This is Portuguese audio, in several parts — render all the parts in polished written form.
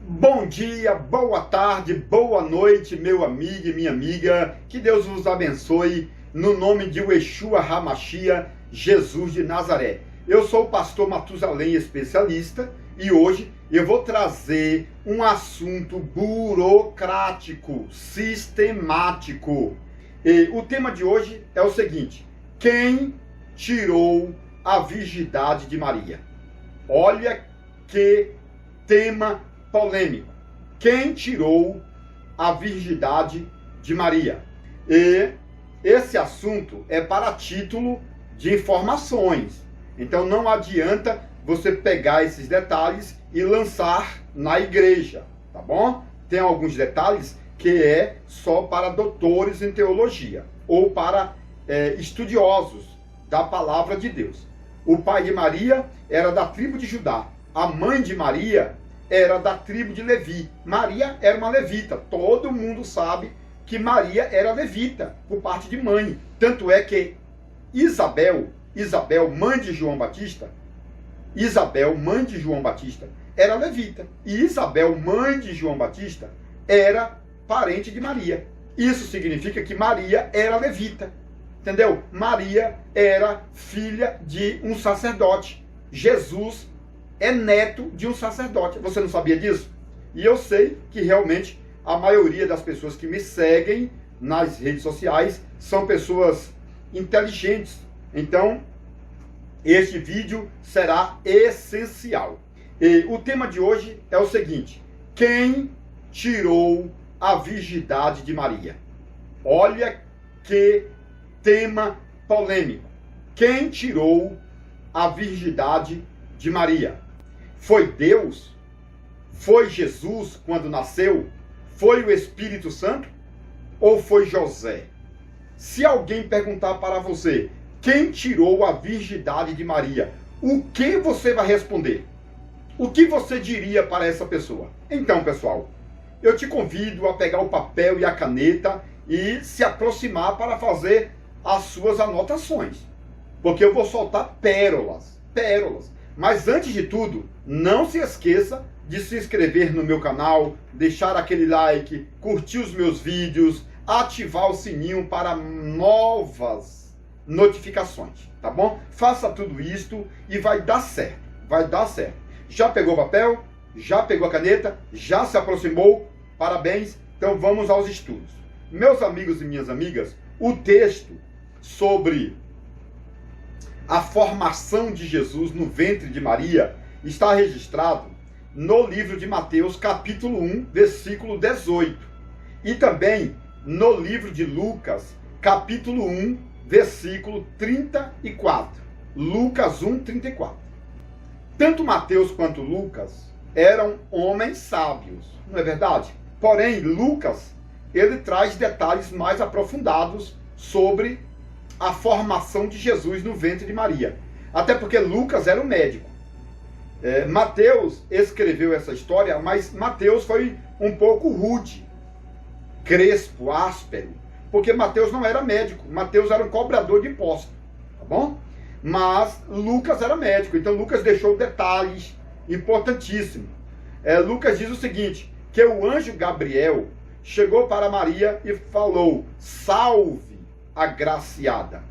Bom dia, boa tarde, boa noite, meu amigo e minha amiga. Que Deus vos abençoe, no nome de Yeshua HaMashiach, Jesus de Nazaré. Eu sou o pastor Matusalém, especialista, e hoje eu vou trazer um assunto burocrático, sistemático. E o tema de hoje é o seguinte: quem tirou a virgindade de Maria? Olha que tema polêmico. Quem tirou a virgindade de Maria? E esse assunto é para título de informações. Então não adianta você pegar esses detalhes e lançar na igreja, tá bom? Tem alguns detalhes que é só para doutores em teologia ou para estudiosos da palavra de Deus. O pai de Maria era da tribo de Judá. A mãe de Maria era da tribo de Levi. Maria era uma levita. Todo mundo sabe que Maria era levita por parte de mãe. Tanto é que Isabel, mãe de João Batista, era levita. E Isabel, mãe de João Batista, era parente de Maria. Isso significa que Maria era levita. Entendeu? Maria era filha de um sacerdote. Jesus é neto de um sacerdote. Você não sabia disso? E eu sei que realmente a maioria das pessoas que me seguem nas redes sociais são pessoas inteligentes. Então, este vídeo será essencial. E o tema de hoje é o seguinte: quem tirou a virgindade de Maria? Olha que tema polêmico. Quem tirou a virgindade de Maria? Foi Deus? Foi Jesus quando nasceu? Foi o Espírito Santo? Ou foi José? Se alguém perguntar para você quem tirou a virgindade de Maria, o que você vai responder? O que você diria para essa pessoa? Então, pessoal, eu te convido a pegar o papel e a caneta e se aproximar para fazer as suas anotações, porque eu vou soltar pérolas. Mas antes de tudo, não se esqueça de se inscrever no meu canal, deixar aquele like, curtir os meus vídeos, ativar o sininho para novas notificações, tá bom? Faça tudo isto e vai dar certo, Já pegou o papel? Já pegou a caneta? Já se aproximou? Parabéns! Então vamos aos estudos. Meus amigos e minhas amigas, o texto sobre a formação de Jesus no ventre de Maria está registrado no livro de Mateus, capítulo 1, versículo 18. E também no livro de Lucas, capítulo 1, versículo 34. Lucas 1, 34. Tanto Mateus quanto Lucas eram homens sábios, não é verdade? Porém, Lucas, ele traz detalhes mais aprofundados sobre a formação de Jesus no ventre de Maria. Até porque Lucas era um médico. Mateus escreveu essa história, mas Mateus foi um pouco rude, crespo, áspero, porque Mateus não era médico. Mateus era um cobrador de impostos, tá bom? Mas Lucas era médico, então Lucas deixou detalhes importantíssimos. Lucas diz o seguinte, que o anjo Gabriel chegou para Maria e falou: salve, agraciada,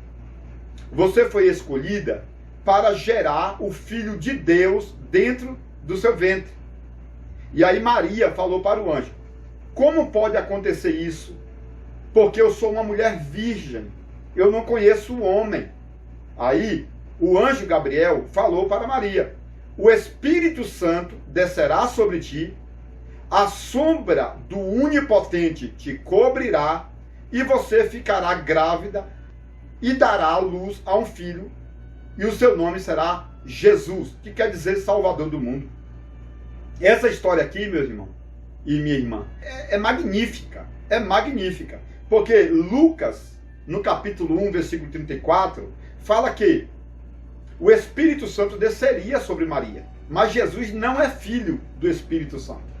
você foi escolhida para gerar o Filho de Deus dentro do seu ventre. E aí Maria falou para o anjo: como pode acontecer isso? Porque eu sou uma mulher virgem, eu não conheço o homem. Aí o anjo Gabriel falou para Maria: o Espírito Santo descerá sobre ti, a sombra do Onipotente te cobrirá, e você ficará grávida e dará à luz a um filho, e o seu nome será Jesus, que quer dizer Salvador do mundo. Essa história aqui, meus irmãos e minha irmã, é magnífica, porque Lucas, no capítulo 1, versículo 34, fala que o Espírito Santo desceria sobre Maria, mas Jesus não é filho do Espírito Santo.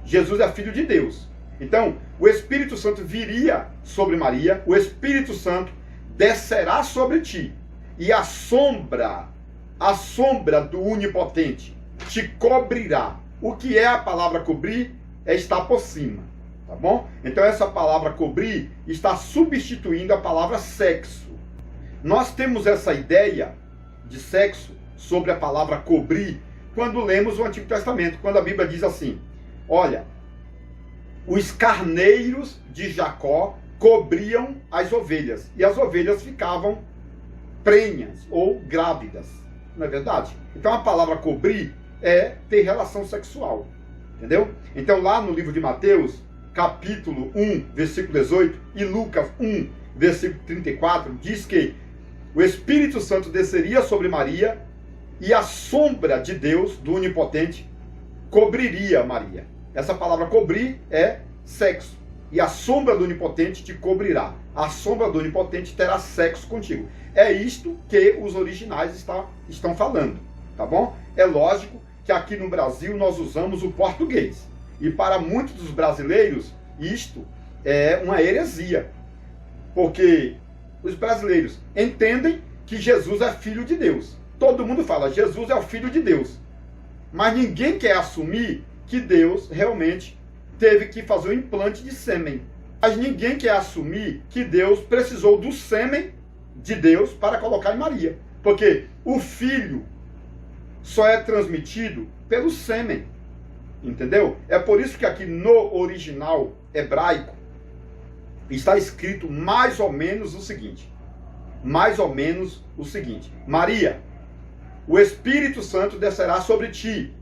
Jesus é filho de Deus. Então, o Espírito Santo viria sobre Maria, o Espírito Santo descerá sobre ti, e a sombra do Onipotente te cobrirá. O que é a palavra cobrir? É estar por cima, tá bom? Então essa palavra cobrir está substituindo a palavra sexo. Nós temos essa ideia de sexo sobre a palavra cobrir quando lemos o Antigo Testamento, quando a Bíblia diz assim: olha, os carneiros de Jacó cobriam as ovelhas e as ovelhas ficavam prenhas ou grávidas, não é verdade? Então a palavra cobrir é ter relação sexual, entendeu? Então lá no livro de Mateus, capítulo 1, versículo 18, e Lucas 1, versículo 34, diz que o Espírito Santo desceria sobre Maria e a sombra de Deus, do Onipotente, cobriria Maria. Essa palavra cobrir é sexo. E a sombra do Onipotente te cobrirá. A sombra do Onipotente terá sexo contigo. É isto que os originais estão falando, tá bom? É lógico que aqui no Brasil nós usamos o português. E para muitos dos brasileiros, isto é uma heresia. Porque os brasileiros entendem que Jesus é filho de Deus. Todo mundo fala, Jesus é o filho de Deus. Mas ninguém quer assumir que Deus realmente teve que fazer um implante de sêmen. Mas ninguém quer assumir que Deus precisou do sêmen de Deus para colocar em Maria. Porque o filho só é transmitido pelo sêmen. Entendeu? É por isso que aqui no original hebraico está escrito mais ou menos o seguinte. Mais ou menos o seguinte. Maria, o Espírito Santo descerá sobre ti,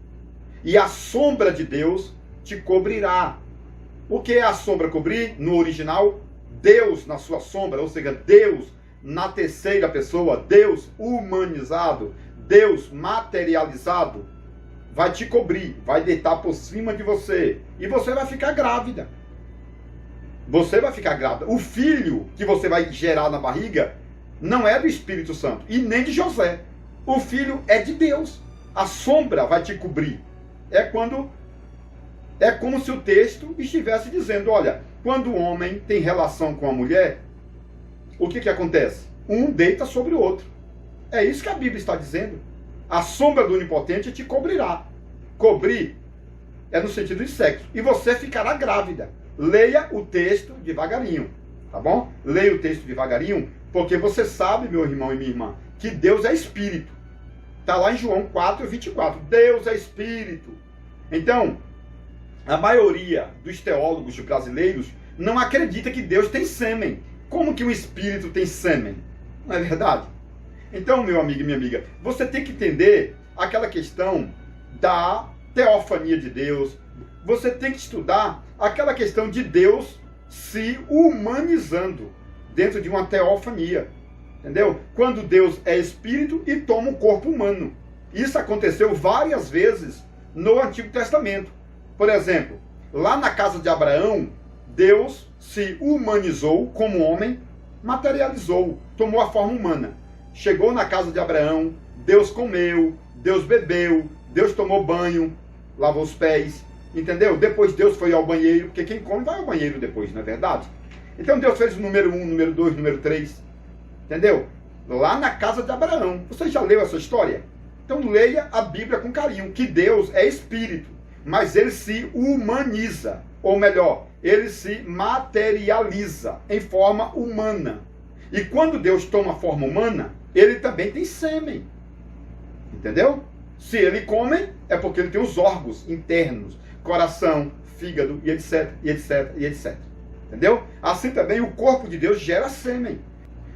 e a sombra de Deus te cobrirá. O que é a sombra cobrir? No original, Deus na sua sombra, ou seja, Deus na terceira pessoa, Deus humanizado, Deus materializado, vai te cobrir, vai deitar por cima de você, e você vai ficar grávida. Você vai ficar grávida. O filho que você vai gerar na barriga não é do Espírito Santo, e nem de José. O filho é de Deus. A sombra vai te cobrir. É como se o texto estivesse dizendo, olha, quando o homem tem relação com a mulher, o que acontece? Um deita sobre o outro. É isso que a Bíblia está dizendo. A sombra do Onipotente te cobrirá. Cobrir é no sentido de sexo. E você ficará grávida. Leia o texto devagarinho, tá bom? Leia o texto devagarinho, porque você sabe, meu irmão e minha irmã, que Deus é Espírito. Está lá em João 4, 24. Deus é Espírito. Então, a maioria dos teólogos brasileiros não acredita que Deus tem sêmen. Como que um Espírito tem sêmen? Não é verdade? Então, meu amigo e minha amiga, você tem que entender aquela questão da teofania de Deus. Você tem que estudar aquela questão de Deus se humanizando dentro de uma teofania. Entendeu? Quando Deus é espírito e toma um corpo humano. Isso aconteceu várias vezes no Antigo Testamento. Por exemplo, lá na casa de Abraão, Deus se humanizou como homem, materializou, tomou a forma humana. Chegou na casa de Abraão, Deus comeu, Deus bebeu, Deus tomou banho, lavou os pés, entendeu? Depois Deus foi ao banheiro, porque quem come vai ao banheiro depois, não é verdade? Então Deus fez o número 1, número 2, número 3, entendeu? Lá na casa de Abraão. Você já leu essa história? Então leia a Bíblia com carinho, que Deus é espírito, mas ele se humaniza, ou melhor, ele se materializa em forma humana. E quando Deus toma forma humana, ele também tem sêmen. Entendeu? Se ele come, é porque ele tem os órgãos internos, coração, fígado, e etc, e etc, e etc. Entendeu? Assim também o corpo de Deus gera sêmen.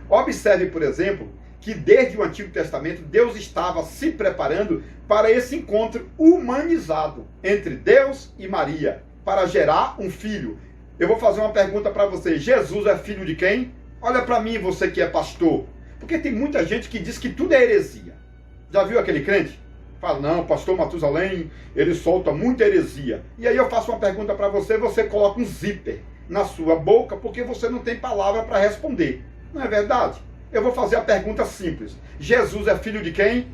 Observe, por exemplo, que desde o Antigo Testamento Deus estava se preparando para esse encontro humanizado entre Deus e Maria, para gerar um filho. Eu vou fazer uma pergunta para você. Jesus é filho de quem? Olha para mim, você que é pastor. Porque tem muita gente que diz que tudo é heresia. Já viu aquele crente? Fala, não, pastor Matusalém, ele solta muita heresia. E aí eu faço uma pergunta para você, você coloca um zíper na sua boca porque você não tem palavra para responder. Não é verdade? Eu vou fazer a pergunta simples. Jesus é filho de quem?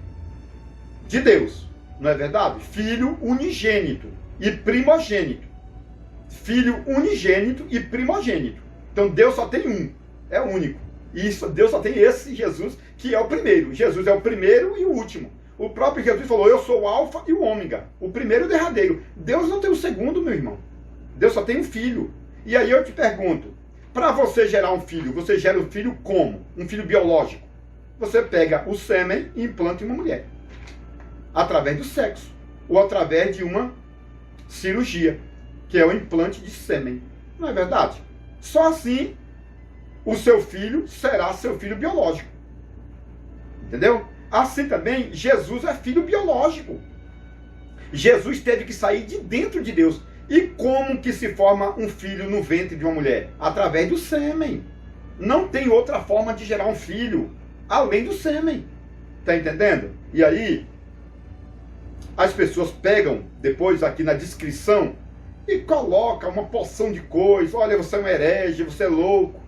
De Deus. Não é verdade? Filho unigênito e primogênito. Filho unigênito e primogênito. Então Deus só tem um. É único. E Deus só tem esse Jesus que é o primeiro. Jesus é o primeiro e o último. O próprio Jesus falou, eu sou o alfa e o ômega, o primeiro e o derradeiro. Deus não tem o segundo, meu irmão. Deus só tem um filho. E aí eu te pergunto, para você gerar um filho, você gera um filho como? Um filho biológico. Você pega o sêmen e implanta em uma mulher. Através do sexo. Ou através de uma cirurgia, que é o implante de sêmen. Não é verdade? Só assim, o seu filho será seu filho biológico. Entendeu? Assim também, Jesus é filho biológico. Jesus teve que sair de dentro de Deus. E como que se forma um filho no ventre de uma mulher? Através do sêmen. Não tem outra forma de gerar um filho, além do sêmen. Tá entendendo? E aí, as pessoas pegam, depois aqui na descrição, e colocam uma porção de coisa. Olha, você é um herege, você é louco.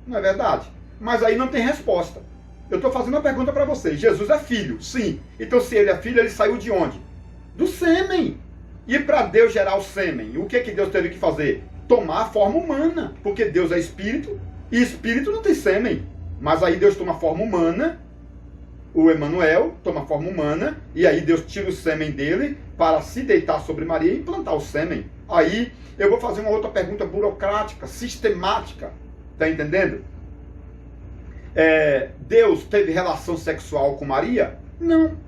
Não é verdade? Mas aí não tem resposta. Eu estou fazendo uma pergunta para vocês. Jesus é filho, sim. Então se ele é filho, ele saiu de onde? Do sêmen. E para Deus gerar o sêmen, o que Deus teve que fazer? Tomar a forma humana. Porque Deus é espírito, e espírito não tem sêmen. Mas aí Deus toma a forma humana, o Emanuel toma a forma humana, e aí Deus tira o sêmen dele para se deitar sobre Maria e implantar o sêmen. Aí eu vou fazer uma outra pergunta burocrática, sistemática. Está entendendo? Deus teve relação sexual com Maria? Não.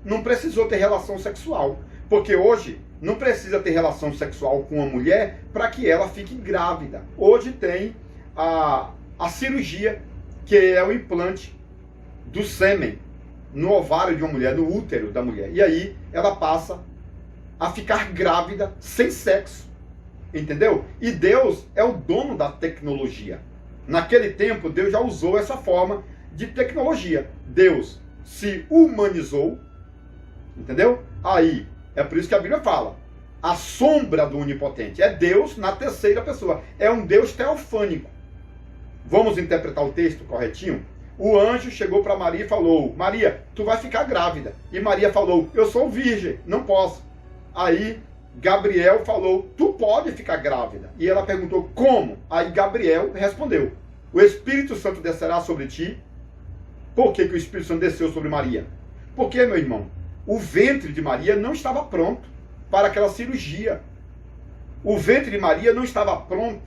Não precisou ter relação sexual. Porque hoje não precisa ter relação sexual com uma mulher para que ela fique grávida. Hoje tem a cirurgia, que é o implante do sêmen no ovário de uma mulher, no útero da mulher. E aí ela passa a ficar grávida sem sexo. Entendeu? E Deus é o dono da tecnologia. Naquele tempo, Deus já usou essa forma de tecnologia. Deus se humanizou. Entendeu? Aí, é por isso que a Bíblia fala, a sombra do onipotente. É Deus na terceira pessoa. É um Deus teofânico. Vamos interpretar o texto corretinho? O anjo chegou para Maria e falou, Maria, tu vai ficar grávida. E Maria falou, eu sou virgem, não posso. Aí Gabriel falou, tu pode ficar grávida. E ela perguntou, como? Aí Gabriel respondeu, o Espírito Santo descerá sobre ti. Por que o Espírito Santo desceu sobre Maria? Porque, meu irmão, o ventre de Maria não estava pronto para aquela cirurgia. O ventre de Maria não estava pronto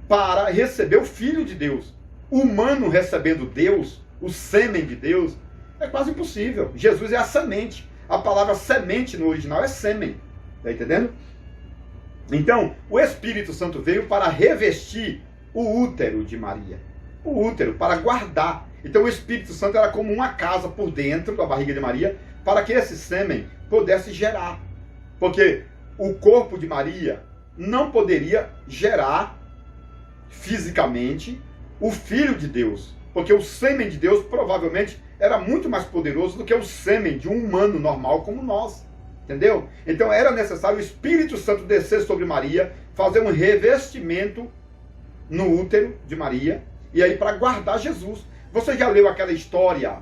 para receber o Filho de Deus. O humano recebendo Deus, o sêmen de Deus, é quase impossível. Jesus é a semente. A palavra semente no original é sêmen. Está entendendo? Então, o Espírito Santo veio para revestir o útero de Maria. O útero, para guardar. Então, o Espírito Santo era como uma casa por dentro da barriga de Maria, para que esse sêmen pudesse gerar. Porque o corpo de Maria não poderia gerar fisicamente o Filho de Deus. Porque o sêmen de Deus provavelmente era muito mais poderoso do que o sêmen de um humano normal como nós. Entendeu? Então era necessário o Espírito Santo descer sobre Maria, fazer um revestimento no útero de Maria, e aí para guardar Jesus. Você já leu aquela história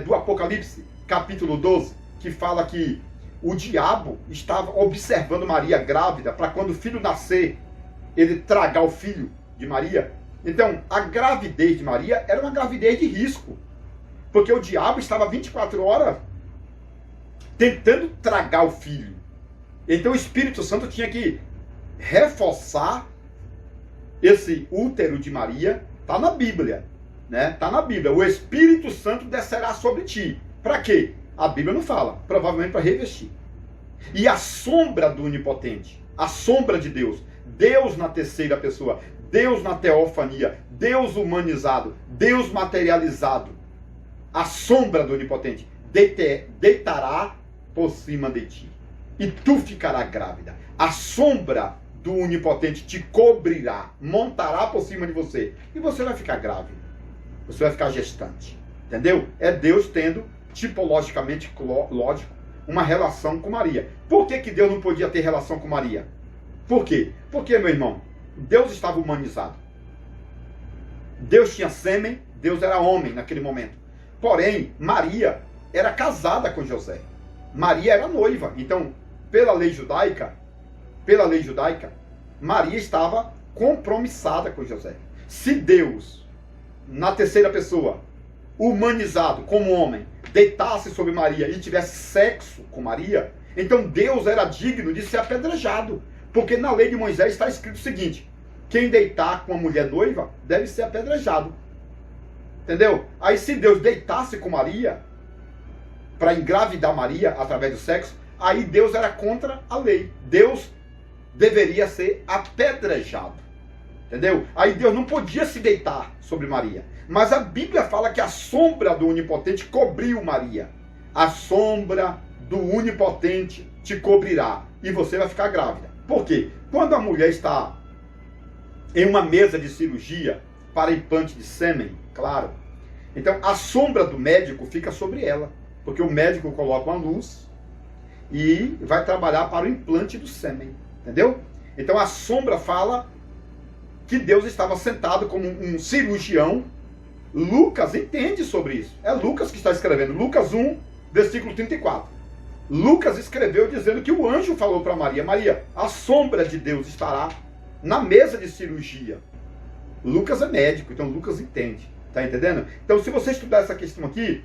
do Apocalipse, capítulo 12, que fala que o diabo estava observando Maria grávida, para quando o filho nascer, ele tragar o filho de Maria? Então, a gravidez de Maria era uma gravidez de risco, porque o diabo estava 24 horas tentando tragar o filho. Então o Espírito Santo tinha que reforçar esse útero de Maria. Está na Bíblia, né? Está na Bíblia. O Espírito Santo descerá sobre ti. Para quê? A Bíblia não fala. Provavelmente para revestir. E a sombra do onipotente, a sombra de Deus, Deus na terceira pessoa, Deus na teofania, Deus humanizado, Deus materializado, a sombra do onipotente deitará por cima de ti, e tu ficarás grávida. A sombra do onipotente te cobrirá, montará por cima de você, e você vai ficar grávida. Você vai ficar gestante. Entendeu? É Deus tendo, tipologicamente lógico, uma relação com Maria. Por que Deus não podia ter relação com Maria? Por quê? Porque, meu irmão, Deus estava humanizado. Deus tinha sêmen, Deus era homem naquele momento. Porém, Maria era casada com José. Maria era noiva. Então, pela lei judaica, Maria estava compromissada com José. Se Deus, na terceira pessoa, humanizado como homem, deitasse sobre Maria e tivesse sexo com Maria, então Deus era digno de ser apedrejado. Porque na lei de Moisés está escrito o seguinte: quem deitar com uma mulher noiva deve ser apedrejado. Entendeu? Aí se Deus deitasse com Maria, para engravidar Maria através do sexo, aí Deus era contra a lei. Deus deveria ser apedrejado. Entendeu? Aí Deus não podia se deitar sobre Maria. Mas a Bíblia fala que a sombra do Onipotente cobriu Maria. A sombra do Onipotente te cobrirá e você vai ficar grávida. Por quê? Quando a mulher está em uma mesa de cirurgia para implante de sêmen, claro, então a sombra do médico fica sobre ela, porque o médico coloca uma luz e vai trabalhar para o implante do sêmen, entendeu? Então a sombra fala que Deus estava sentado como um cirurgião. Lucas entende sobre isso. É Lucas que está escrevendo. Lucas 1, versículo 34. Lucas escreveu dizendo que o anjo falou para Maria: Maria, a sombra de Deus estará na mesa de cirurgia. Lucas é médico, então Lucas entende. Tá entendendo? Então, se você estudar essa questão aqui,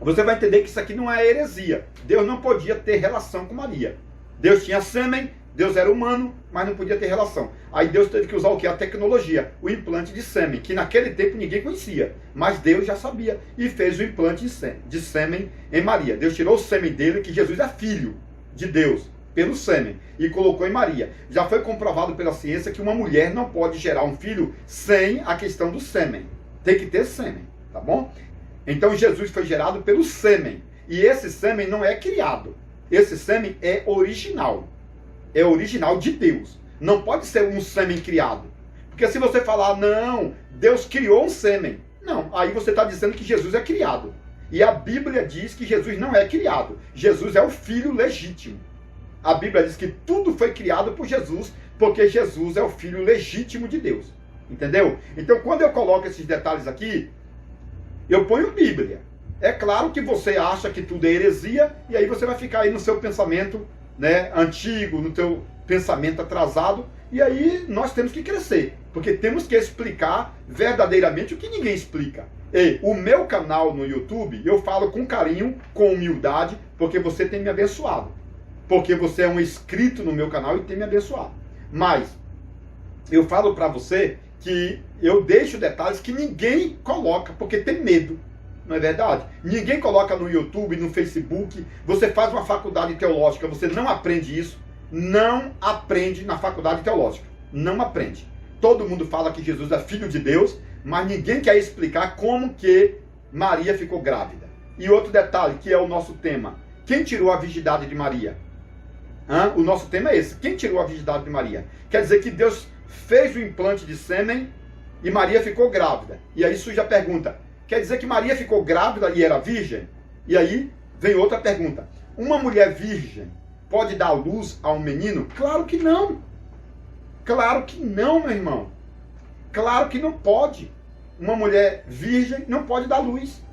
você vai entender que isso aqui não é heresia. Deus não podia ter relação com Maria. Deus tinha sêmen, Deus era humano, mas não podia ter relação. Aí Deus teve que usar o que? A tecnologia, o implante de sêmen, que naquele tempo ninguém conhecia, mas Deus já sabia e fez o implante de sêmen em Maria. Deus tirou o sêmen dele, que Jesus é filho de Deus, pelo sêmen, e colocou em Maria. Já foi comprovado pela ciência que uma mulher não pode gerar um filho sem a questão do sêmen. Tem que ter sêmen, tá bom? Então Jesus foi gerado pelo sêmen, e esse sêmen não é criado. Esse sêmen é original. É original de Deus. Não pode ser um sêmen criado. Porque se você falar, não, Deus criou um sêmen. Não, aí você está dizendo que Jesus é criado. E a Bíblia diz que Jesus não é criado. Jesus é o filho legítimo. A Bíblia diz que tudo foi criado por Jesus, porque Jesus é o filho legítimo de Deus. Entendeu? Então, quando eu coloco esses detalhes aqui, eu ponho Bíblia. É claro que você acha que tudo é heresia, e aí você vai ficar aí no seu pensamento, né, antigo, no teu pensamento atrasado, e aí nós temos que crescer, porque temos que explicar verdadeiramente o que ninguém explica. E o meu canal no YouTube, eu falo com carinho, com humildade, porque você tem me abençoado. Porque você é um inscrito no meu canal e tem me abençoado. Mas eu falo para você que eu deixo detalhes que ninguém coloca, porque tem medo. Não é verdade? Ninguém coloca no YouTube, no Facebook. Você faz uma faculdade teológica, você não aprende isso. Não aprende na faculdade teológica. Não aprende. Todo mundo fala que Jesus é filho de Deus, mas ninguém quer explicar como que Maria ficou grávida. E outro detalhe, que é o nosso tema. Quem tirou a virgindade de Maria? O nosso tema é esse. Quem tirou a virgindade de Maria? Quer dizer que Deus fez o implante de sêmen e Maria ficou grávida. E aí surge a pergunta: quer dizer que Maria ficou grávida e era virgem? E aí vem outra pergunta: uma mulher virgem pode dar luz a um menino? Claro que não. Claro que não, meu irmão. Claro que não pode. Uma mulher virgem não pode dar luz.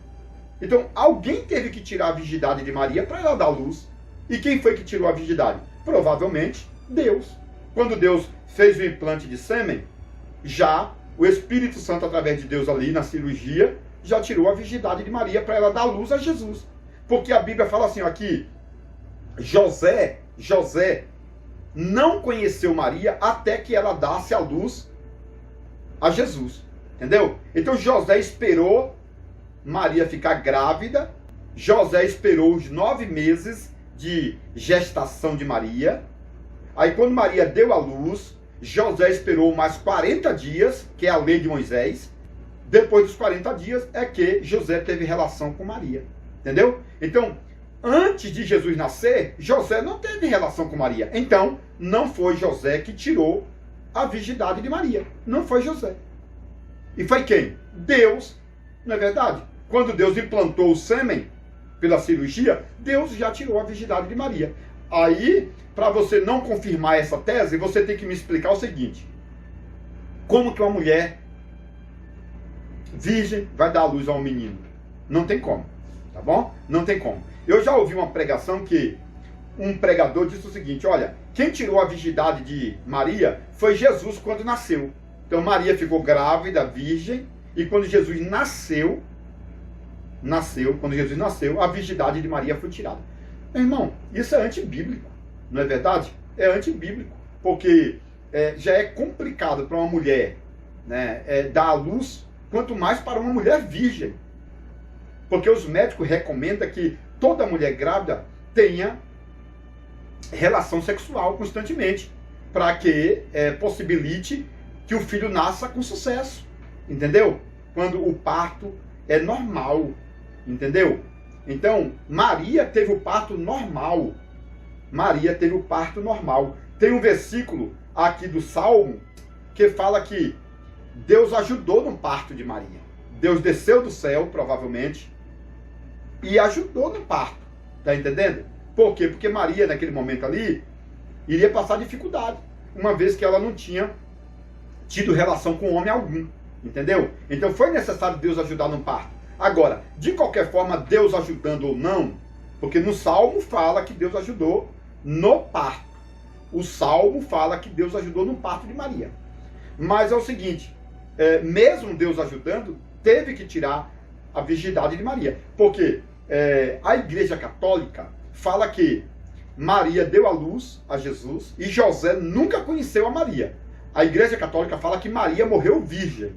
Então, alguém teve que tirar a virgindade de Maria para ela dar luz. E quem foi que tirou a virgindade? Provavelmente Deus. Quando Deus fez o implante de sêmen, já o Espírito Santo, através de Deus ali na cirurgia, já tirou a virgindade de Maria para ela dar luz a Jesus. Porque a Bíblia fala assim, aqui, José não conheceu Maria até que ela desse a luz a Jesus. Entendeu? Então José esperou Maria ficar grávida. José esperou os 9 meses de gestação de Maria. Aí quando Maria deu a luz, José esperou mais 40 dias, que é a lei de Moisés. Depois dos 40 dias é que José teve relação com Maria. Entendeu? Então, antes de Jesus nascer, José não teve relação com Maria. Então, não foi José que tirou a virgindade de Maria. Não foi José. E foi quem? Deus. Não é verdade? Quando Deus implantou o sêmen pela cirurgia, Deus já tirou a virgindade de Maria. Aí, para você não confirmar essa tese, você tem que me explicar o seguinte: como que uma mulher virgem vai dar luz a um menino? Não tem como, tá bom? Não tem como. Eu já ouvi uma pregação que um pregador disse o seguinte: olha, quem tirou a virgindade de Maria foi Jesus quando nasceu. Então Maria ficou grávida, virgem, e quando Jesus nasceu, nasceu, quando Jesus nasceu, a virgindade de Maria foi tirada. Meu irmão, isso é antibíblico, não é verdade? É antibíblico, porque já é complicado para uma mulher, né, dar à luz, quanto mais para uma mulher virgem. Porque os médicos recomendam que toda mulher grávida tenha relação sexual constantemente, para que possibilite que o filho nasça com sucesso, entendeu? Quando o parto é normal, entendeu? Então, Maria teve o parto normal. Maria teve o parto normal. Tem um versículo aqui do Salmo que fala que Deus ajudou no parto de Maria. Deus desceu do céu, provavelmente, e ajudou no parto. Tá entendendo? Por quê? Porque Maria, naquele momento ali, iria passar dificuldade, uma vez que ela não tinha tido relação com homem algum. Entendeu? Então foi necessário Deus ajudar no parto. Agora, de qualquer forma, Deus ajudando ou não, porque no Salmo fala que Deus ajudou no parto. O Salmo fala que Deus ajudou no parto de Maria. Mas é o seguinte, mesmo Deus ajudando, teve que tirar a virgindade de Maria. Porque a Igreja Católica fala que Maria deu à luz a Jesus e José nunca conheceu a Maria. A Igreja Católica fala que Maria morreu virgem.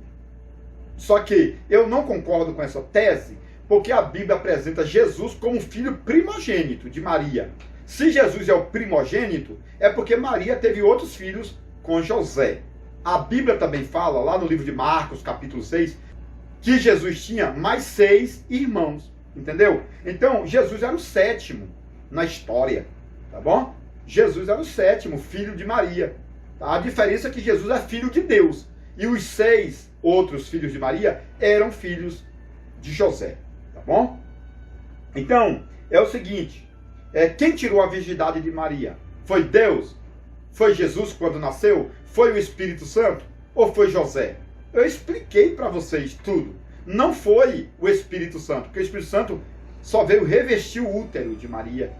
Só que eu não concordo com essa tese, porque a Bíblia apresenta Jesus como filho primogênito de Maria. Se Jesus é o primogênito, é porque Maria teve outros filhos com José. A Bíblia também fala, lá no livro de Marcos, capítulo 6, que Jesus tinha mais 6 irmãos, entendeu? Então, Jesus era o 7º na história, tá bom? Jesus era o 7º, filho de Maria. Tá? A diferença é que Jesus é filho de Deus. E os 6 outros filhos de Maria eram filhos de José, tá bom? Então, é o seguinte, quem tirou a virgindade de Maria? Foi Deus? Foi Jesus quando nasceu? Foi o Espírito Santo? Ou foi José? Eu expliquei para vocês tudo. Não foi o Espírito Santo, porque o Espírito Santo só veio revestir o útero de Maria.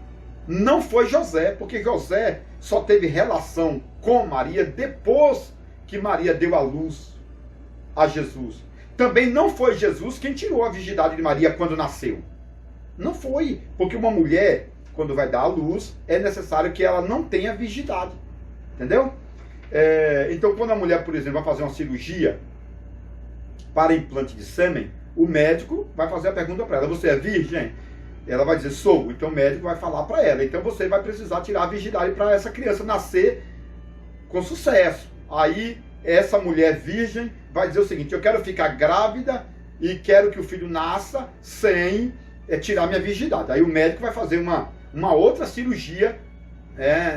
Não foi José, porque José só teve relação com Maria depois que Maria deu à luz a Jesus. Também não foi Jesus quem tirou a virgindade de Maria quando nasceu. Não foi, porque uma mulher, quando vai dar à luz, é necessário que ela não tenha virgindade. Entendeu? Então, quando a mulher, por exemplo, vai fazer uma cirurgia para implante de sêmen, o médico vai fazer a pergunta para ela: você é virgem? Ela vai dizer: sou. Então o médico vai falar para ela: então você vai precisar tirar a virgindade para essa criança nascer com sucesso. Aí essa mulher virgem vai dizer o seguinte: eu quero ficar grávida e quero que o filho nasça sem tirar minha virgindade. Aí o médico vai fazer uma outra cirurgia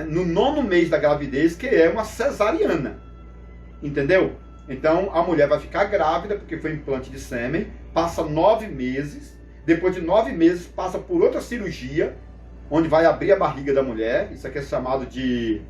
no 9º mês da gravidez, que é uma cesariana. Entendeu? Então a mulher vai ficar grávida porque foi implante de sêmen, passa 9 meses, depois de 9 meses passa por outra cirurgia, onde vai abrir a barriga da mulher, isso aqui é chamado de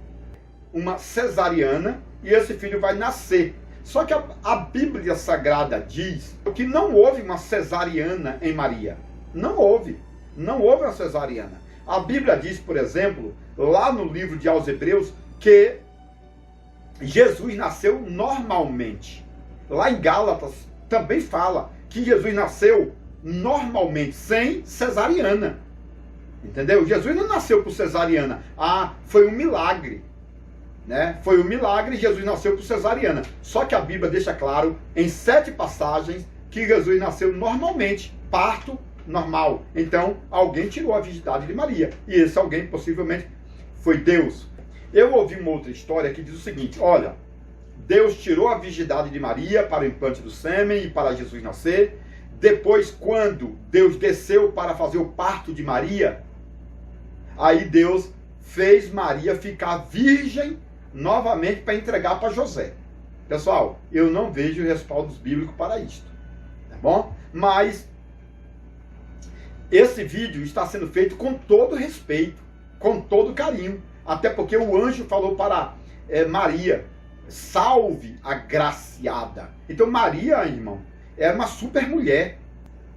uma cesariana, e esse filho vai nascer. Só que a Bíblia Sagrada diz que não houve uma cesariana em Maria. Não houve uma cesariana. A Bíblia diz, por exemplo, lá no livro de aos Hebreus, que Jesus nasceu normalmente. Lá em Gálatas também fala que Jesus nasceu normalmente, sem cesariana. Entendeu? Jesus não nasceu por cesariana. Foi um milagre. Né? Foi um milagre, Jesus nasceu por cesariana. Só que a Bíblia deixa claro, em 7 passagens, que Jesus nasceu normalmente, parto normal. Então, alguém tirou a virgindade de Maria. E esse alguém, possivelmente, foi Deus. Eu ouvi uma outra história que diz o seguinte: olha, Deus tirou a virgindade de Maria para o implante do sêmen e para Jesus nascer. Depois, quando Deus desceu para fazer o parto de Maria, aí Deus fez Maria ficar virgem novamente para entregar para José. Pessoal, eu não vejo respaldos bíblicos para isto, tá bom? Mas esse vídeo está sendo feito com todo respeito, com todo carinho, até porque o anjo falou para Maria: salve a graciada. Então Maria, irmão, era uma super mulher.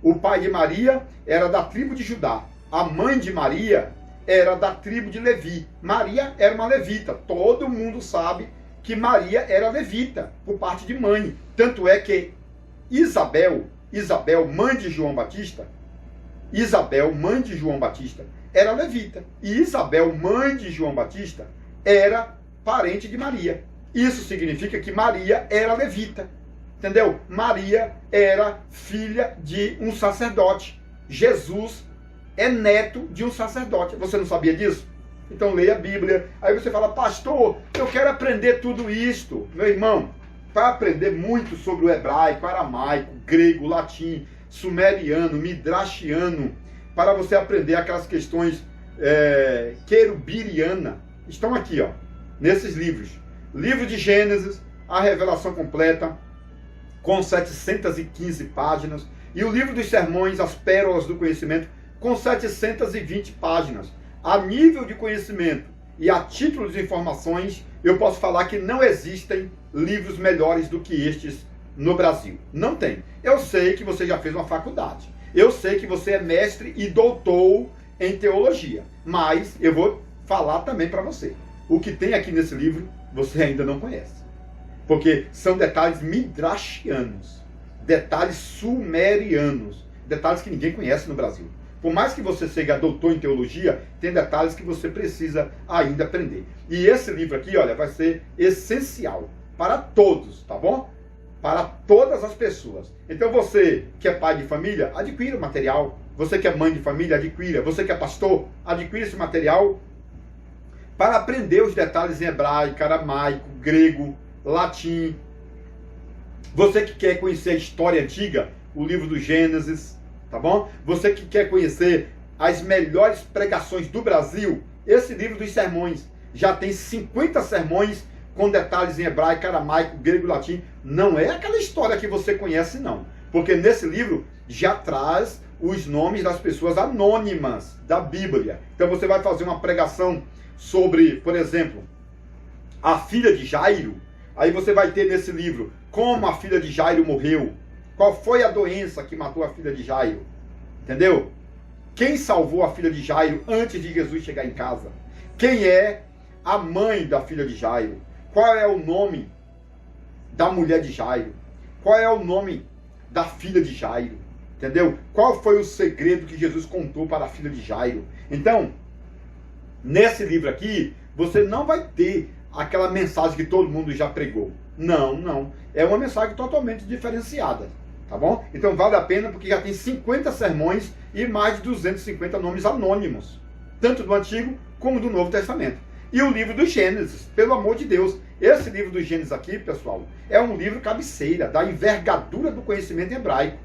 O pai de Maria era da tribo de Judá. A mãe de Maria era da tribo de Levi. Maria era uma levita. Todo mundo sabe que Maria era levita, por parte de mãe. Tanto é que Isabel, mãe de João Batista, Isabel, mãe de João Batista, era levita. E Isabel, mãe de João Batista, era parente de Maria. Isso significa que Maria era levita. Entendeu? Maria era filha de um sacerdote. Jesus é neto de um sacerdote. Você não sabia disso? Então leia a Bíblia. Aí você fala, pastor, eu quero aprender tudo isto. Meu irmão, para aprender muito sobre o hebraico, aramaico, grego, latim, sumeriano, midrashiano, para você aprender aquelas questões querubiriana, estão aqui, ó, nesses livros. Livro de Gênesis, a revelação completa, com 715 páginas. E o livro dos sermões, as pérolas do conhecimento, com 720 páginas. A nível de conhecimento e a título de informações, eu posso falar que não existem livros melhores do que estes no Brasil. Não tem. Eu sei que você já fez uma faculdade. Eu sei que você é mestre e doutor em teologia. Mas eu vou falar também para você. O que tem aqui nesse livro, você ainda não conhece. Porque são detalhes midrashianos, detalhes sumerianos, detalhes que ninguém conhece no Brasil. Por mais que você seja doutor em teologia, tem detalhes que você precisa ainda aprender. E esse livro aqui, olha, vai ser essencial para todos, tá bom? Para todas as pessoas. Então você que é pai de família, adquira o material. Você que é mãe de família, adquira. Você que é pastor, adquira esse material para aprender os detalhes em hebraico, aramaico, grego, latim. Você que quer conhecer a história antiga, o livro do Gênesis, tá bom? Você que quer conhecer as melhores pregações do Brasil, esse livro dos sermões já tem 50 sermões com detalhes em hebraico, aramaico, grego e latim. Não é aquela história que você conhece, não. Porque nesse livro já traz os nomes das pessoas anônimas da Bíblia. Então você vai fazer uma pregação sobre, por exemplo, a filha de Jairo. Aí você vai ter nesse livro como a filha de Jairo morreu. Qual foi a doença que matou a filha de Jairo? Entendeu? Quem salvou a filha de Jairo antes de Jesus chegar em casa? Quem é a mãe da filha de Jairo? Qual é o nome da mulher de Jairo? Qual é o nome da filha de Jairo? Entendeu? Qual foi o segredo que Jesus contou para a filha de Jairo? Então, nesse livro aqui, você não vai ter aquela mensagem que todo mundo já pregou. Não, não. É uma mensagem totalmente diferenciada. Tá bom? Então vale a pena porque já tem 50 sermões e mais de 250 nomes anônimos. Tanto do Antigo como do Novo Testamento. E o livro do Gênesis, pelo amor de Deus. Esse livro do Gênesis aqui, pessoal, é um livro cabeceira da envergadura do conhecimento hebraico.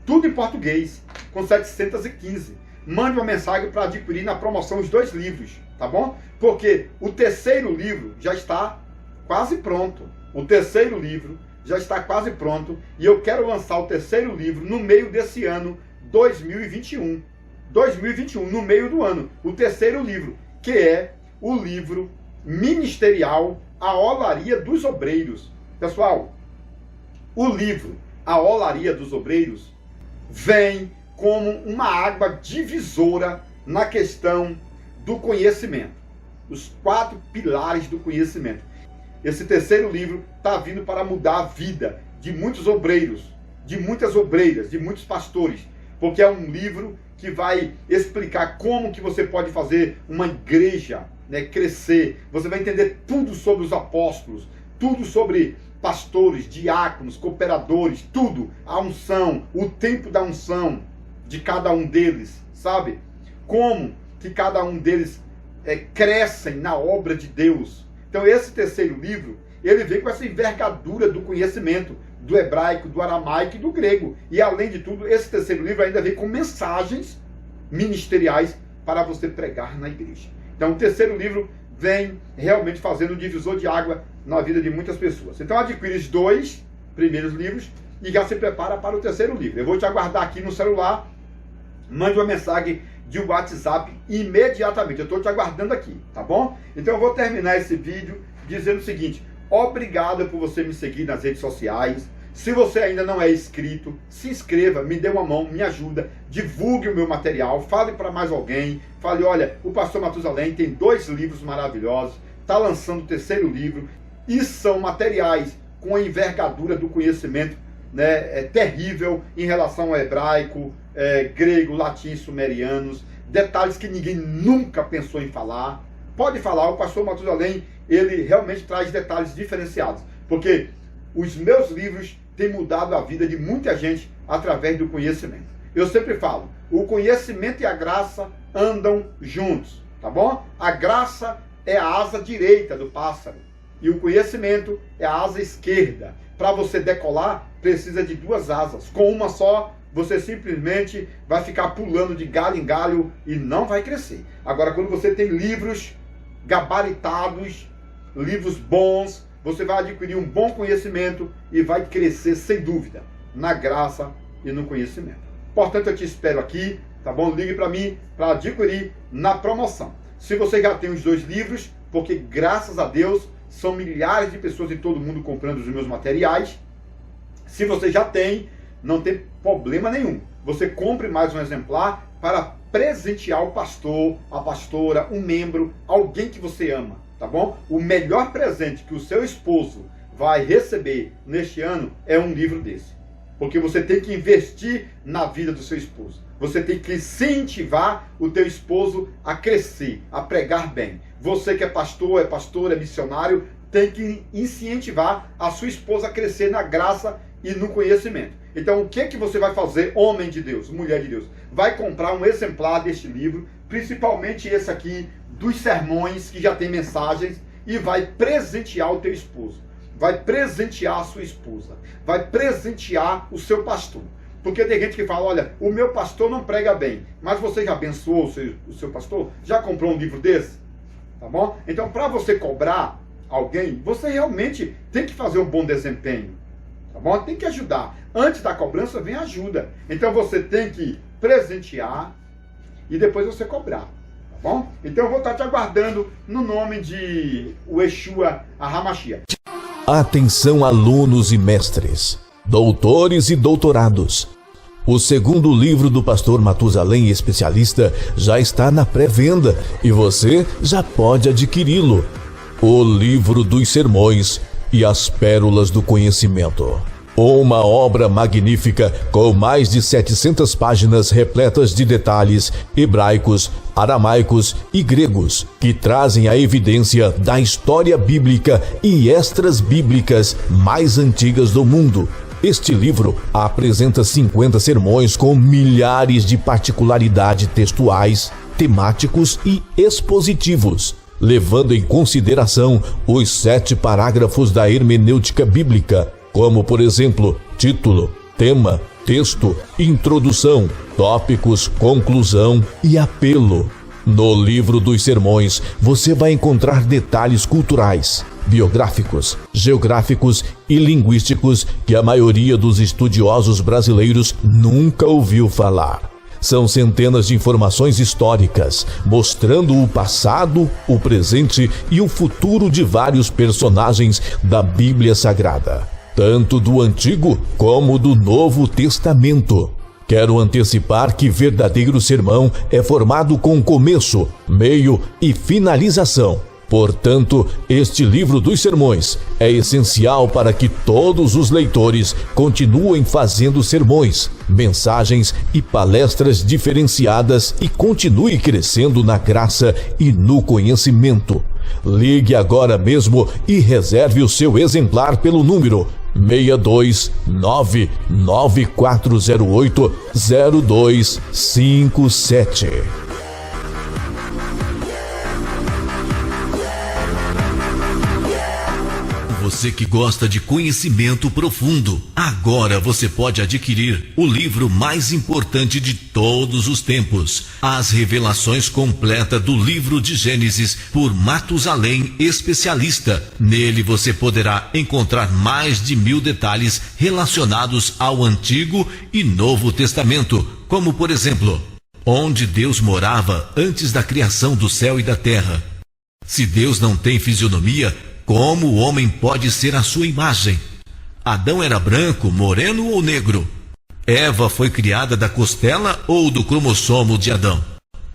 Tudo em português, com 715. Mande uma mensagem para adquirir na promoção os 2 livros, tá bom? Porque o terceiro livro já está quase pronto. O terceiro livro já está quase pronto e eu quero lançar o terceiro livro no meio desse ano 2021. 2021, no meio do ano. O terceiro livro, que é o livro ministerial A Olaria dos Obreiros. Pessoal, o livro A Olaria dos Obreiros vem como uma água divisora na questão do conhecimento. Os 4 pilares do conhecimento. Esse terceiro livro está vindo para mudar a vida de muitos obreiros, de muitas obreiras, de muitos pastores, porque é um livro que vai explicar como que você pode fazer uma igreja, né, crescer. Você vai entender tudo sobre os apóstolos, tudo sobre pastores, diáconos, cooperadores, tudo, a unção, o tempo da unção de cada um deles, sabe? Como que cada um deles crescem na obra de Deus. Então esse terceiro livro, ele vem com essa envergadura do conhecimento do hebraico, do aramaico e do grego. E além de tudo, esse terceiro livro ainda vem com mensagens ministeriais para você pregar na igreja. Então o terceiro livro vem realmente fazendo um divisor de água na vida de muitas pessoas. Então adquire os 2 primeiros livros e já se prepara para o terceiro livro. Eu vou te aguardar aqui no celular, mande uma mensagem de WhatsApp imediatamente. Eu estou te aguardando aqui, tá bom? Então eu vou terminar esse vídeo dizendo o seguinte: obrigado por você me seguir nas redes sociais. Se você ainda não é inscrito, se inscreva, me dê uma mão, me ajuda, divulgue o meu material, fale para mais alguém, fale, olha, o pastor Matusalém tem 2 livros maravilhosos, está lançando o terceiro livro, e são materiais com a envergadura do conhecimento né, terrível em relação ao hebraico, grego, latim, sumerianos, detalhes que ninguém nunca pensou em falar. Pode falar, o pastor Matusalém, ele realmente traz detalhes diferenciados, porque os meus livros têm mudado a vida de muita gente através do conhecimento. Eu sempre falo, o conhecimento e a graça andam juntos, tá bom? A graça é a asa direita do pássaro e o conhecimento é a asa esquerda. Para você decolar, precisa de duas asas. Com uma só, você simplesmente vai ficar pulando de galho em galho e não vai crescer. Agora, quando você tem livros gabaritados, livros bons, você vai adquirir um bom conhecimento e vai crescer, sem dúvida, na graça e no conhecimento. Portanto, eu te espero aqui, tá bom? Ligue para mim para adquirir na promoção. Se você já tem os 2 livros, porque graças a Deus são milhares de pessoas em todo o mundo comprando os meus materiais. Se você já tem, não tem problema nenhum. Você compre mais um exemplar para presentear o pastor, a pastora, um membro, alguém que você ama, tá bom? O melhor presente que o seu esposo vai receber neste ano é um livro desse. Porque você tem que investir na vida do seu esposo. Você tem que incentivar o teu esposo a crescer, a pregar bem. Você que é pastor, é missionário, tem que incentivar a sua esposa a crescer na graça e no conhecimento. Então, o que você vai fazer, homem de Deus, mulher de Deus? Vai comprar um exemplar deste livro, principalmente esse aqui, dos sermões, que já tem mensagens, e vai presentear o teu esposo. Vai presentear a sua esposa. Vai presentear o seu pastor. Porque tem gente que fala, olha, o meu pastor não prega bem, mas você já abençoou o seu pastor? Já comprou um livro desse? Tá bom? Então, para você cobrar alguém, você realmente tem que fazer um bom desempenho. Tá bom? Tem que ajudar. Antes da cobrança vem ajuda. Então, você tem que presentear e depois você cobrar. Tá bom? Então, eu vou estar te aguardando no nome de Yeshua HaMashiach. Atenção, alunos e mestres, doutores e doutorados. O segundo livro do pastor Matusalém Especialista já está na pré-venda e você já pode adquiri-lo. O Livro dos Sermões e as Pérolas do Conhecimento. Uma obra magnífica com mais de 700 páginas repletas de detalhes hebraicos, aramaicos e gregos que trazem a evidência da história bíblica e extras bíblicas mais antigas do mundo. Este livro apresenta 50 sermões com milhares de particularidades textuais, temáticos e expositivos, levando em consideração os 7 parágrafos da hermenêutica bíblica, como, por exemplo, título, tema, texto, introdução, tópicos, conclusão e apelo. No Livro dos Sermões, você vai encontrar detalhes culturais, biográficos, geográficos e linguísticos que a maioria dos estudiosos brasileiros nunca ouviu falar. São centenas de informações históricas, mostrando o passado, o presente e o futuro de vários personagens da Bíblia Sagrada, tanto do Antigo como do Novo Testamento. Quero antecipar que verdadeiro sermão é formado com começo, meio e finalização. Portanto, este livro dos sermões é essencial para que todos os leitores continuem fazendo sermões, mensagens e palestras diferenciadas e continue crescendo na graça e no conhecimento. Ligue agora mesmo e reserve o seu exemplar pelo número 62994080257. Você que gosta de conhecimento profundo, agora você pode adquirir o livro mais importante de todos os tempos, As Revelações Completas do Livro de Gênesis, por Matusalém Especialista. Nele você poderá encontrar mais de 1000 detalhes relacionados ao Antigo e Novo Testamento, como por exemplo, onde Deus morava antes da criação do céu e da terra. Se Deus não tem fisionomia, como o homem pode ser a sua imagem? Adão era branco, moreno ou negro? Eva foi criada da costela ou do cromossomo de Adão?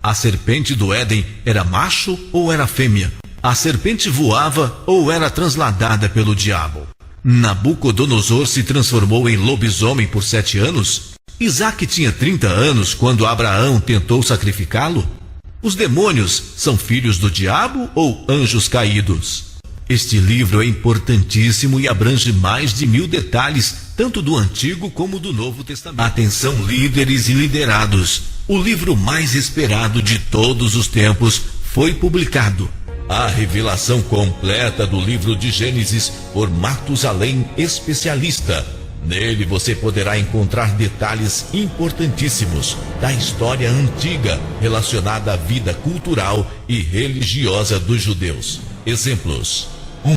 A serpente do Éden era macho ou era fêmea? A serpente voava ou era transladada pelo diabo? Nabucodonosor se transformou em lobisomem por 7 anos? Isaac tinha 30 anos quando Abraão tentou sacrificá-lo? Os demônios são filhos do diabo ou anjos caídos? Este livro é importantíssimo e abrange mais de 1000 detalhes, tanto do Antigo como do Novo Testamento. Atenção, líderes e liderados! O livro mais esperado de todos os tempos foi publicado. A revelação completa do livro de Gênesis por Matusalém, especialista. Nele você poderá encontrar detalhes importantíssimos da história antiga relacionada à vida cultural e religiosa dos judeus. Exemplos: 1.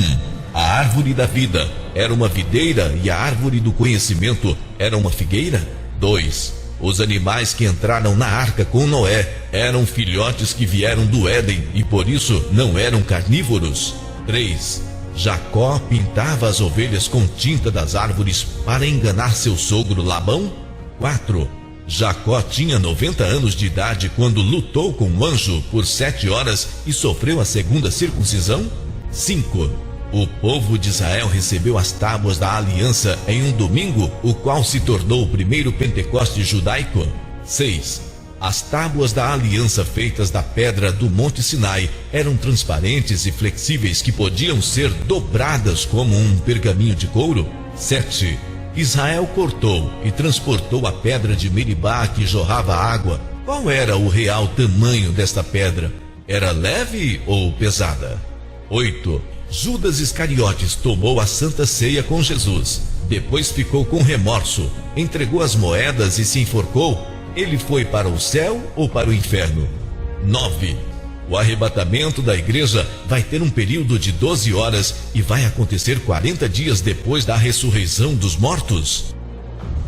A árvore da vida era uma videira e a árvore do conhecimento era uma figueira? 2. Os animais que entraram na arca com Noé eram filhotes que vieram do Éden e por isso não eram carnívoros? 3. Jacó pintava as ovelhas com tinta das árvores para enganar seu sogro Labão? 4. Jacó tinha 90 anos de idade quando lutou com um anjo por 7 horas e sofreu a segunda circuncisão? 5. O povo de Israel recebeu as tábuas da aliança em um domingo, o qual se tornou o primeiro Pentecoste judaico? 6. As tábuas da aliança feitas da pedra do Monte Sinai eram transparentes e flexíveis que podiam ser dobradas como um pergaminho de couro? 7. Israel cortou e transportou a pedra de Meribá que jorrava água. Qual era o real tamanho desta pedra? Era leve ou pesada? 8. Judas Iscariotes tomou a Santa Ceia com Jesus. Depois ficou com remorso, entregou as moedas e se enforcou. Ele foi para o céu ou para o inferno? 9. O arrebatamento da igreja vai ter um período de 12 horas e vai acontecer 40 dias depois da ressurreição dos mortos.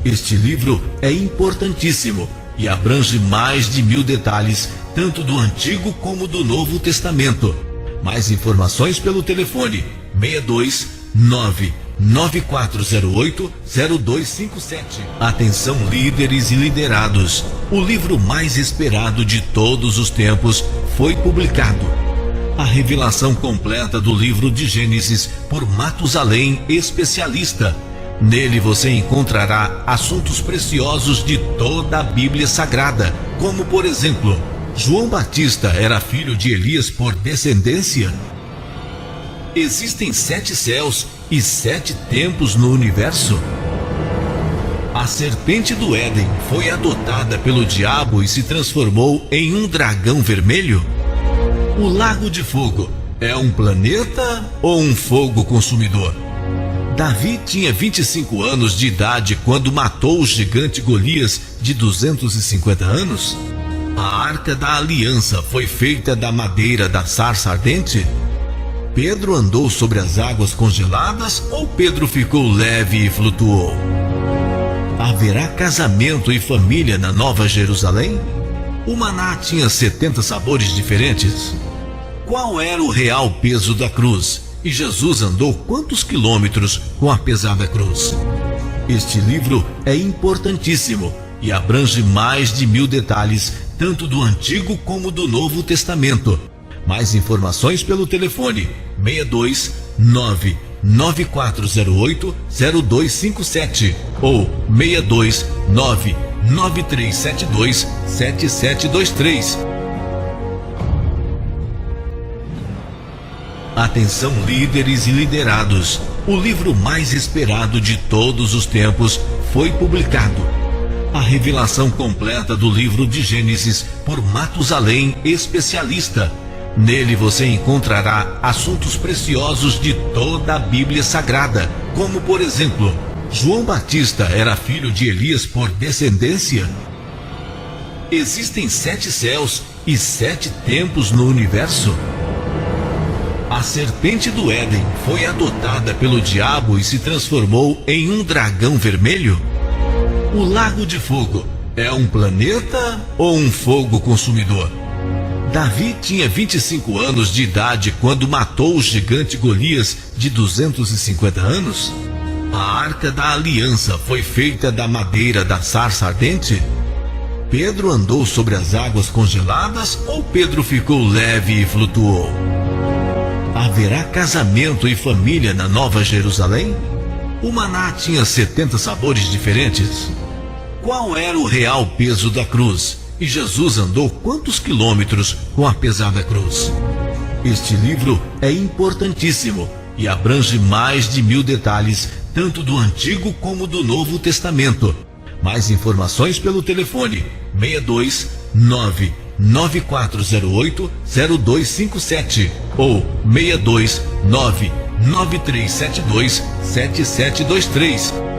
Este livro é importantíssimo e abrange mais de 1000 detalhes, tanto do Antigo como do Novo Testamento. Mais informações pelo telefone 629-9408-0257. Atenção, líderes e liderados! O livro mais esperado de todos os tempos foi publicado. A revelação completa do livro de Gênesis por Matusalém, especialista. Nele você encontrará assuntos preciosos de toda a Bíblia Sagrada, como por exemplo, João Batista era filho de Elias por descendência? Existem 7 céus e 7 tempos no universo? A serpente do Éden foi adotada pelo diabo e se transformou em um dragão vermelho? O Lago de Fogo é um planeta ou um fogo consumidor? Davi tinha 25 anos de idade quando matou o gigante Golias de 250 anos? A Arca da Aliança foi feita da madeira da sarça ardente? Pedro andou sobre as águas congeladas ou Pedro ficou leve e flutuou? Haverá casamento e família na Nova Jerusalém? O maná tinha 70 sabores diferentes? Qual era o real peso da cruz? E Jesus andou quantos quilômetros com a pesada cruz? Este livro é importantíssimo e abrange mais de 1000 detalhes, tanto do Antigo como do Novo Testamento. Mais informações pelo telefone 629-9408-0257 ou 629-9372-7723. Atenção, líderes e liderados! O livro mais esperado de todos os tempos foi publicado. A revelação completa do livro de Gênesis por Matusalém, especialista. Nele você encontrará assuntos preciosos de toda a Bíblia Sagrada, como por exemplo, João Batista era filho de Elias por descendência? Existem 7 céus e 7 tempos no universo? A serpente do Éden foi adotada pelo diabo e se transformou em um dragão vermelho? O Lago de Fogo é um planeta ou um fogo consumidor? Davi tinha 25 anos de idade quando matou o gigante Golias de 250 anos? A Arca da Aliança foi feita da madeira da sarça ardente? Pedro andou sobre as águas congeladas ou Pedro ficou leve e flutuou? Haverá casamento e família na Nova Jerusalém? O maná tinha 70 sabores diferentes? Qual era o real peso da cruz? E Jesus andou quantos quilômetros com a pesada cruz? Este livro é importantíssimo e abrange mais de 1000 detalhes, tanto do Antigo como do Novo Testamento. Mais informações pelo telefone 629-9408-0257 ou 629-9372-7723.